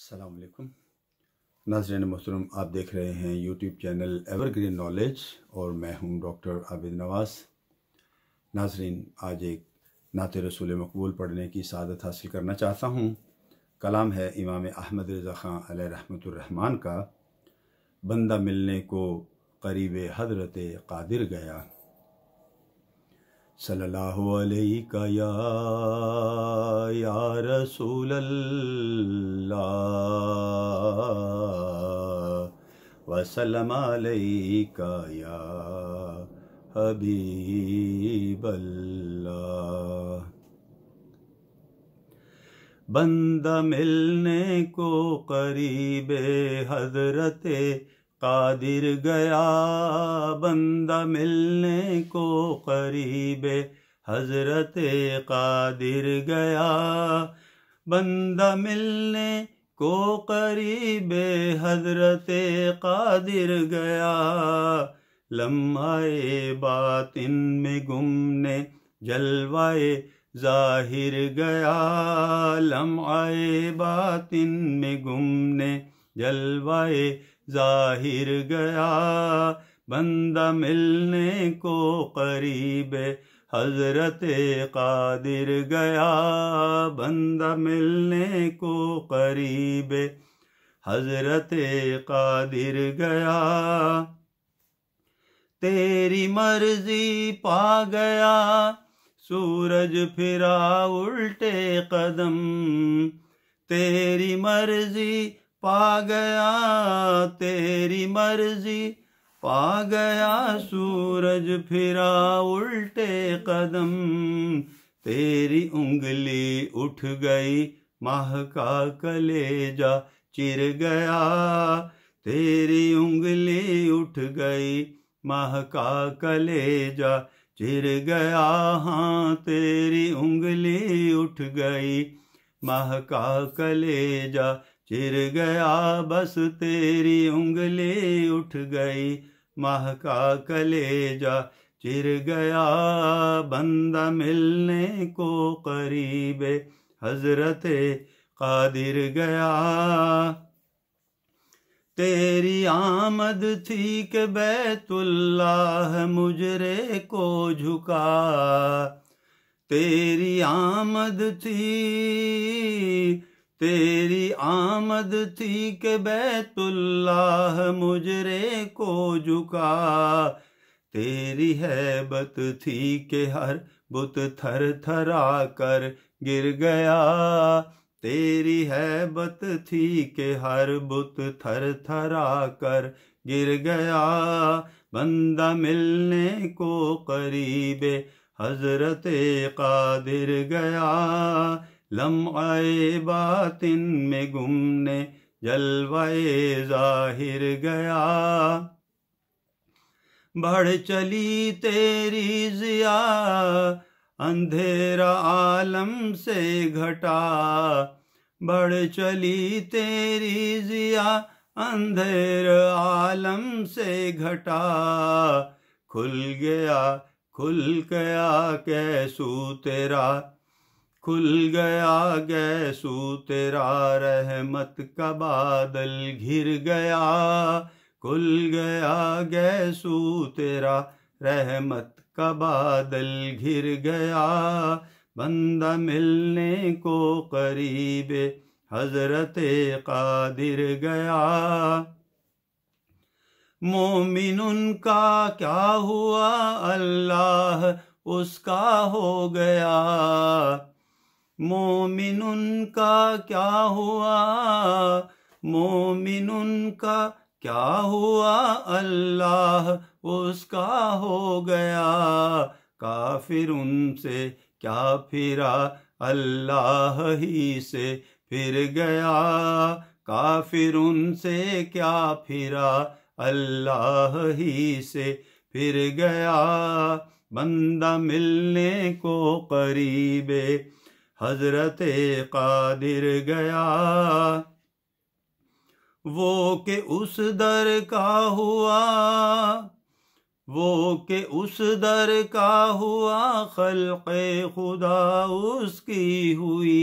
अस्सलाम वालेकुम नाज़रीन मोहतरम, आप देख रहे हैं यूट्यूब चैनल एवरग्रीन नॉलेज और मैं हूं डॉक्टर आबिद नवाज़। नाज़रीन, आज एक नात रसूल मकबूल पढ़ने की सादत हासिल करना चाहता हूं। कलाम है इमाम अहमद रज़ा ख़ान अलैहि रहमतुर रहमान का। बंदा मिलने को करीब हज़रत क़ादिर गया, सल्लल्लाहु अलैका या रसूल अल्लाह वसल्लम अलैका या हबीब अल्लाह। बंदा मिलने को करीबे हज़रते क़ादिर गया, बंदा मिलने को करीबे हज़रते क़ादिर गया, बंदा मिलने को करीबे हज़रते क़ादिर गया। लम्हाए बातिन में गुमने जलवाए ज़ाहिर गया, लम्हाए बातिन में गुमने जलवाए ज़ाहिर गया। बंदा मिलने को करीबे हज़रते क़ादिर गया, बंदा मिलने को करीबे हज़रते क़ादिर गया। तेरी मर्जी पा गया सूरज फिरा उल्टे कदम, तेरी मर्जी पा गया, तेरी मर्जी पा गया सूरज फिरा उल्टे कदम। तेरी उंगली उठ गई माह का कलेजा चिर गया, तेरी उंगली उठ गई माह का कलेजा चिर गया। हाँ, तेरी उंगली उठ गई माह का कलेजा चिर गया, बस तेरी उंगली उठ गई माह का कलेजा चिर गया। बंदा मिलने को करीबे हज़रते क़ादिर गया। तेरी आमद थी कि बैतुल्लाह मुजरे को झुका, तेरी आमद थी, तेरी आमद थी कि बैतुल्लाह मुजरे को झुका। तेरी हैबत थी कि हर बुत थर थरा कर गिर गया, तेरी हैबत थी कि हर बुत थर थरा कर गिर गया। बंदा मिलने को करीबे हज़रते क़ादिर गया, लम्हाए बातिन में गुमने जलवाए ज़ाहिर गया। बढ़ चली तेरी ज़िया अंधेरा आलम से घटा, बढ़ चली तेरी ज़िया अंधेरा आलम से घटा। खुल गया कैसू तेरा, खुल गया गैसू तेरा, रहमत का बादल घिर गया। खुल गया गैसू तेरा, रहमत का बादल घिर गया। बंदा मिलने को करीबे हज़रते क़ादिर गया। मोमिन उनका क्या हुआ, अल्लाह उसका हो गया। मोमिन उनका क्या हुआ, मोमिन उनका क्या हुआ, अल्लाह उसका हो गया। काफिर उनसे क्या फिरा, अल्लाह ही से फिर गया। काफिर उनसे क्या फिरा, अल्लाह ही से फिर गया। बंदा मिलने को करीबे हज़रते क़ादिर गया। वो के उस दर का हुआ, वो के उस दर का हुआ, खल्क़े खुदा उसकी हुई।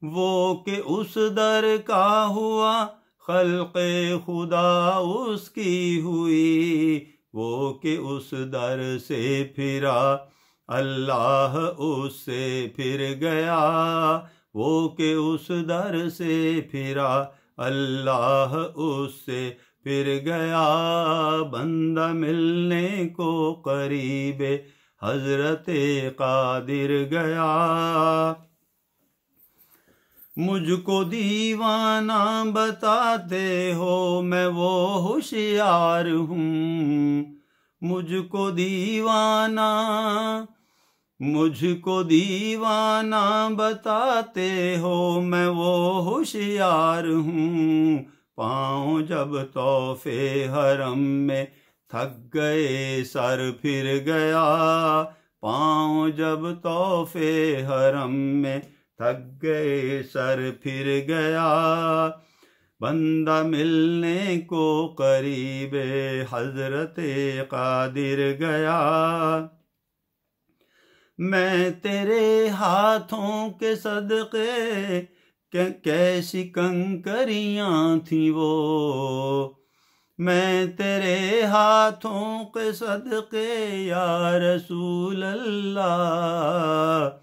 वो के उस दर का हुआ, खल्क़े खुदा उसकी हुई। वो के उस दर से फिरा, अल्लाह उससे फिर गया। वो के उस दर से फिरा, अल्लाह उससे फिर गया। बंदा मिलने को करीबे हजरते कादिर गया। मुझको दीवाना बताते हो, मैं वो होशियार हूँ। मुझको दीवाना बताते हो, मैं वो होशियार हूँ। पाँव जब तोहफे हरम में थक गए, सर फिर गया। पाँव जब तोहफे हरम में थक गए, सर फिर गया। बंदा मिलने को करीबे हजरते कादिर गया। मैं तेरे हाथों के सदके, कैसी कंकरियां थी वो। मैं तेरे हाथों के सदके या रसूल अल्लाह।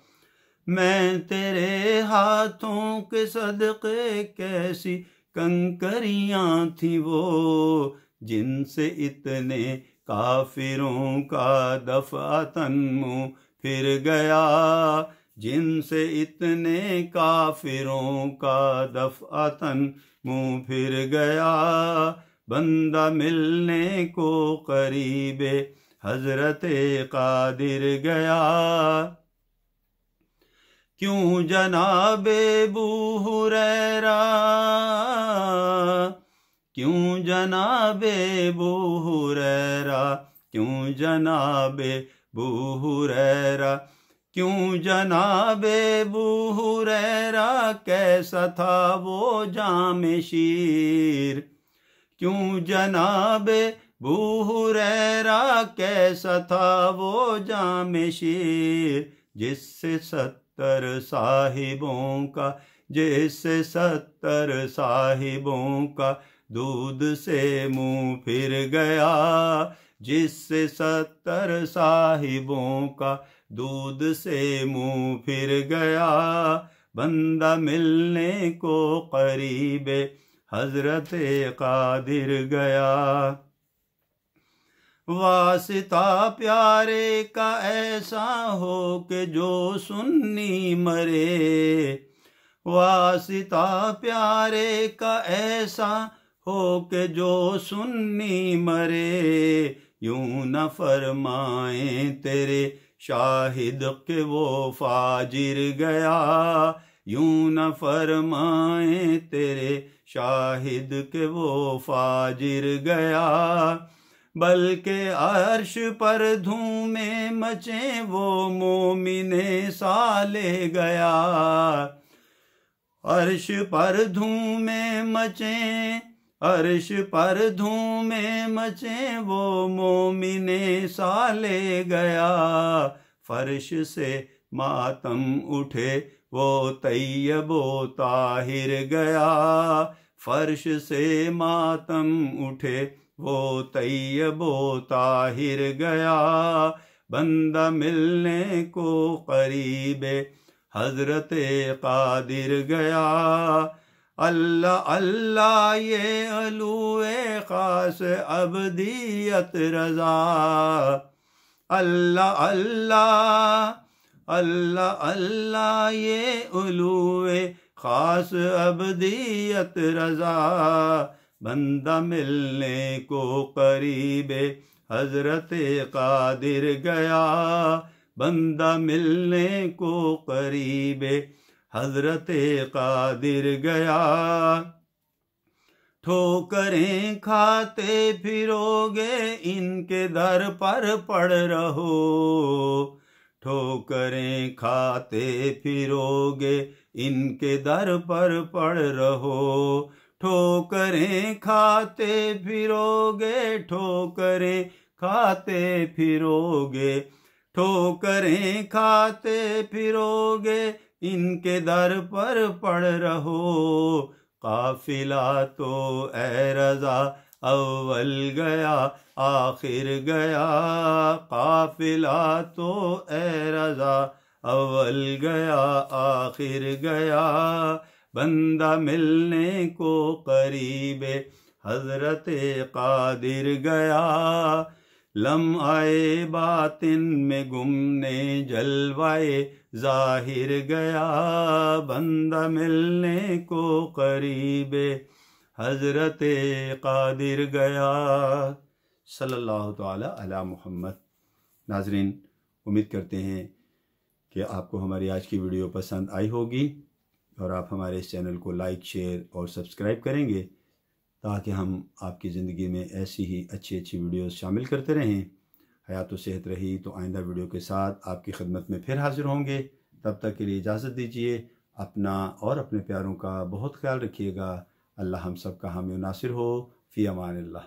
मैं तेरे हाथों के सदके कैसी कंकरियां थी वो, जिनसे इतने काफिरों का दफातन मुँह फिर गया। जिनसे इतने काफिरों का दफातन मुँह फिर गया। बंदा मिलने को करीबे हजरते कादिर गया। क्यों जनाबे अबू हुरैरा, क्यों जनाबे अबू हुरैरा, क्यों जनाबे अबू हुरैरा, क्यों जनाबे अबू हुरैरा, कैसा था वो जामे शीर। क्यों जनाबे अबू हुरैरा, कैसा था वो जामे शीर। जिससे 70 साहिबों का, जिससे 70 साहिबों का दूध से मुँह फिर गया। जिससे 70 साहिबों का दूध से मुँह फिर गया। बंदा मिलने को करीबे हजरते कादिर गया। वासिता प्यारे का ऐसा हो के जो सुन्नी मरे। वासिता प्यारे का ऐसा हो के जो सुन्नी मरे। यूं न फरमाए तेरे शाहिद के वो फाजिर गया। यूं न फरमाए तेरे शाहिद के वो फाजिर गया। बल्कि अर्श पर धूमें मचे वो मोमिने साले गया। अर्श पर धूमें मचे, अर्श पर धूमें मचे वो मोमिने साले गया। फर्श से मातम उठे वो तैयबो ताहिर गया। फर्श से मातम उठे वो तैयबो ताहिर गया। बंदा मिलने को करीबे हजरते कादिर गया। अल्लाह अल्लाह ये अलूए खास अबदियत रजा। अल्लाह अल्लाह अल्लाह अल्लाह ये अलूए खास अबदियत रजा। बंदा मिलने को करीबे हजरते कादिर गया। बंदा मिलने को करीबे हजरते कादिर गया। ठोकरें खाते फिरोगे इनके दर पर पड़ रहो। ठोकरें खाते फिरोगे इनके दर पर पड़ रहो। ठोकरें खाते फिरोगे, ठोकरें खाते फिरोगे, ठोकरें खाते फिरोगे इनके दर पर पड़ रहो। काफिला तो ए रज़ा अव्वल गया आखिर गया, काफिला तो ए रज़ा अव्वल गया आखिर गया। बंदा मिलने को करीबे हजरते कादिर गया, लम्हाए बातिन में गुमने जलवाए जाहिर गया। बंदा मिलने को करीबे हजरते कादिर गया। सल्लल्लाहु ताला अला मुहम्मद। नाजरीन, उम्मीद करते हैं कि आपको हमारी आज की वीडियो पसंद आई होगी और आप हमारे इस चैनल को लाइक, शेयर और सब्सक्राइब करेंगे ताकि हम आपकी ज़िंदगी में ऐसी ही अच्छी अच्छी वीडियोस शामिल करते रहें। हयात व सेहत रही तो आइंदा वीडियो के साथ आपकी खिदमत में फिर हाजिर होंगे। तब तक के लिए इजाज़त दीजिए। अपना और अपने प्यारों का बहुत ख्याल रखिएगा। अल्लाह हम सब का हामी नासिर हो। फ़ी अमानिल्लाह।